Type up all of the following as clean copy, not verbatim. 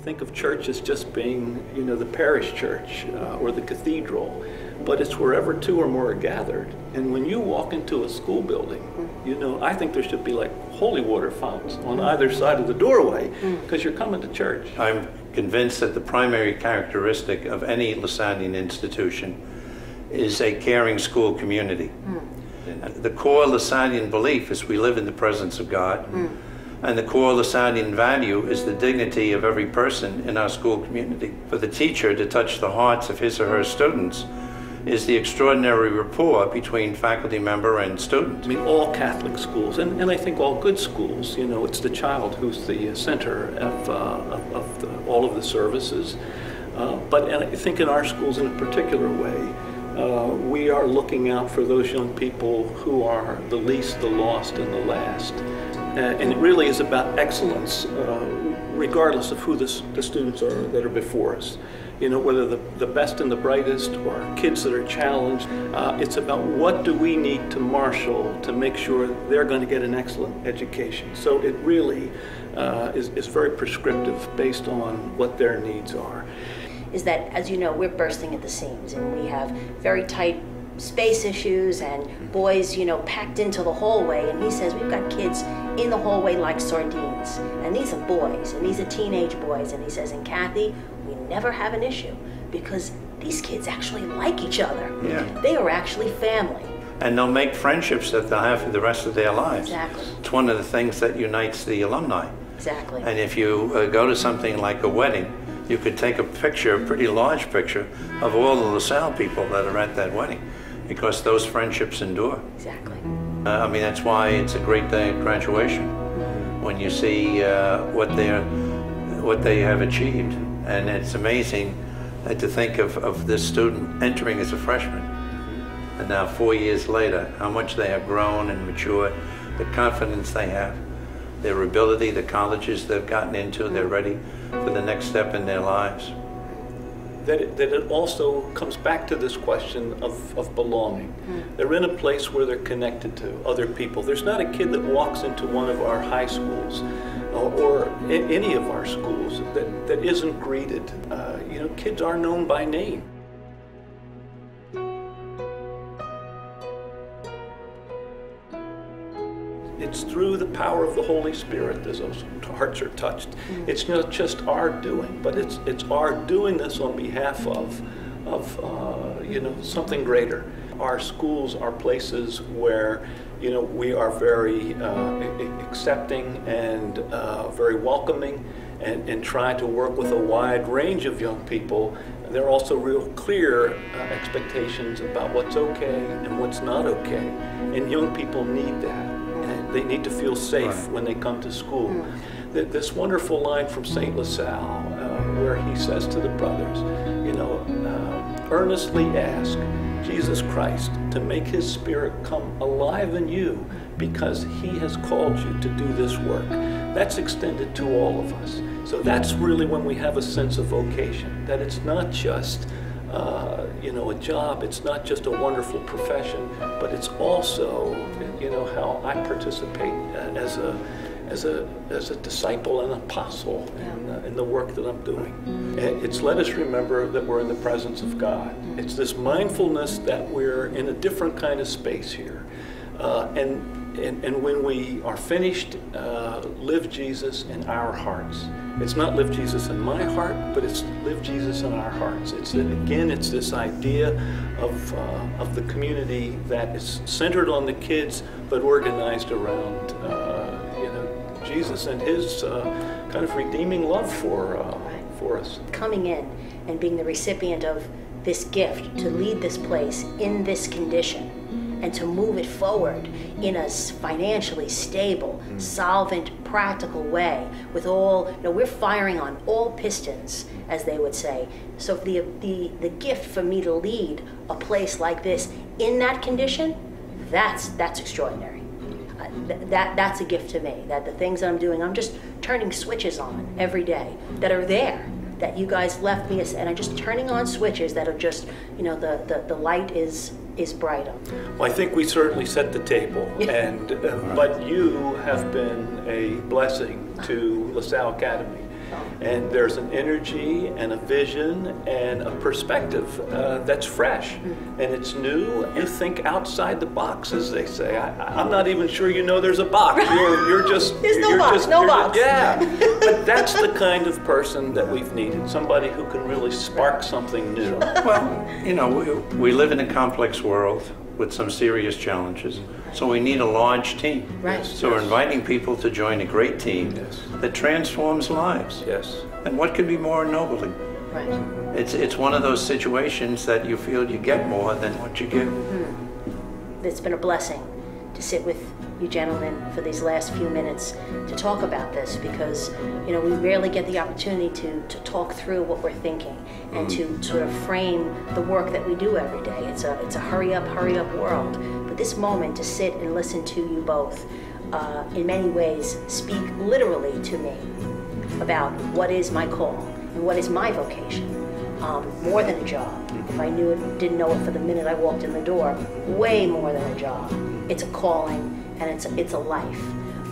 think of church as just being, you know, the parish church or the cathedral, but it's wherever two or more are gathered. And when you walk into a school building, you know, I think there should be like holy water fountains on either side of the doorway, because you're coming to church. I'm convinced that the primary characteristic of any Lassallean institution is a caring school community. The core Lassallean belief is we live in the presence of God. And the core Lassallean value is the dignity of every person in our school community. For the teacher to touch the hearts of his or her students is the extraordinary rapport between faculty member and student. I mean, all Catholic schools, and I think all good schools, you know, it's the child who's the center of all of the services. But I think in our schools in a particular way, we are looking out for those young people who are the least, the lost, and the last. And it really is about excellence, regardless of who the students are that are before us. You know, whether the best and the brightest or kids that are challenged, it's about what do we need to marshal to make sure they're going to get an excellent education. So it really is very prescriptive based on what their needs are. Is that, as you know, we're bursting at the seams, and we have very tight space issues and boys, you know, packed into the hallway, and he says we've got kids in the hallway like sardines, and these are boys, and these are teenage boys, and he says, and Kathy, we never have an issue because these kids actually like each other. Yeah. They are actually family. And they'll make friendships that they'll have for the rest of their lives. Exactly. It's one of the things that unites the alumni. Exactly. And if you go to something like a wedding, you could take a picture, a pretty large picture, of all the LaSalle people that are at that wedding, because those friendships endure. Exactly. I mean, that's why it's a great day at graduation, when you see what they have achieved. And it's amazing to think of this student entering as a freshman, and now 4 years later, how much they have grown and matured, the confidence they have, their ability, the colleges they've gotten into, they're ready for the next step in their lives. That it also comes back to this question of belonging. They're in a place where they're connected to other people. There's not a kid that walks into one of our high schools or any of our schools that isn't greeted. You know, kids are known by name. It's through the power of the Holy Spirit that those hearts are touched. It's not just our doing, but it's our doing this on behalf of you know, something greater. Our schools are places where, you know, we are very accepting and very welcoming, and try to work with a wide range of young people. There are also real clear expectations about what's okay and what's not okay, and young people need that. They need to feel safe when they come to school. This wonderful line from St. LaSalle, where he says to the brothers, you know, earnestly ask Jesus Christ to make his Spirit come alive in you, because he has called you to do this work. That's extended to all of us. So that's really when we have a sense of vocation, that it's not just you know, a job, it's not just a wonderful profession, but it's also, you know, how I participate as a disciple and apostle in the work that I'm doing. It's let us remember that we're in the presence of God. It's this mindfulness that we're in a different kind of space here. And when we are finished, live Jesus in our hearts. It's not live Jesus in my heart, but it's live Jesus in our hearts. It's this idea of the community that is centered on the kids, but organized around you know, Jesus and his kind of redeeming love for us. Coming in and being the recipient of this gift to lead this place in this condition, and to move it forward in a financially stable, solvent, practical way with all, you know, we're firing on all pistons, as they would say. So the gift for me to lead a place like this in that condition, that's extraordinary. That's a gift to me, that the things that I'm doing, I'm just turning switches on every day that are there, that you guys left me, and I'm just turning on switches that are just, you know, the light is brighter. Well, I think we certainly set the table, and but you have been a blessing to LaSalle Academy. And there's an energy and a vision and a perspective that's fresh, and it's new. You think outside the box, as they say. I'm not even sure you know there's a box. You're just there's no box. No box. Yeah, but that's the kind of person that we've needed. Somebody who can really spark something new. Well, you know, we live in a complex world with some serious challenges, so we need a large team. Right. So we're inviting people to join a great team that transforms lives. Yes. And what could be more ennobling? Right. It's one of those situations that you feel you get more than what you give. It's been a blessing to sit with you gentlemen for these last few minutes to talk about this, because you know we rarely get the opportunity to talk through what we're thinking and to sort of frame the work that we do every day. It's a hurry up world. But this moment to sit and listen to you both in many ways speak literally to me about what is my call and what is my vocation. More than a job. If I knew it, didn't know it for the minute I walked in the door, way more than a job. It's a calling and it's a life.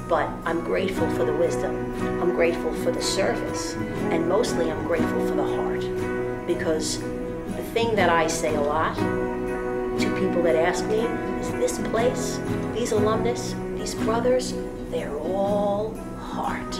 But I'm grateful for the wisdom. I'm grateful for the service. And mostly I'm grateful for the heart. Because the thing that I say a lot to people that ask me is this place, these alumnus, these brothers, they're all heart.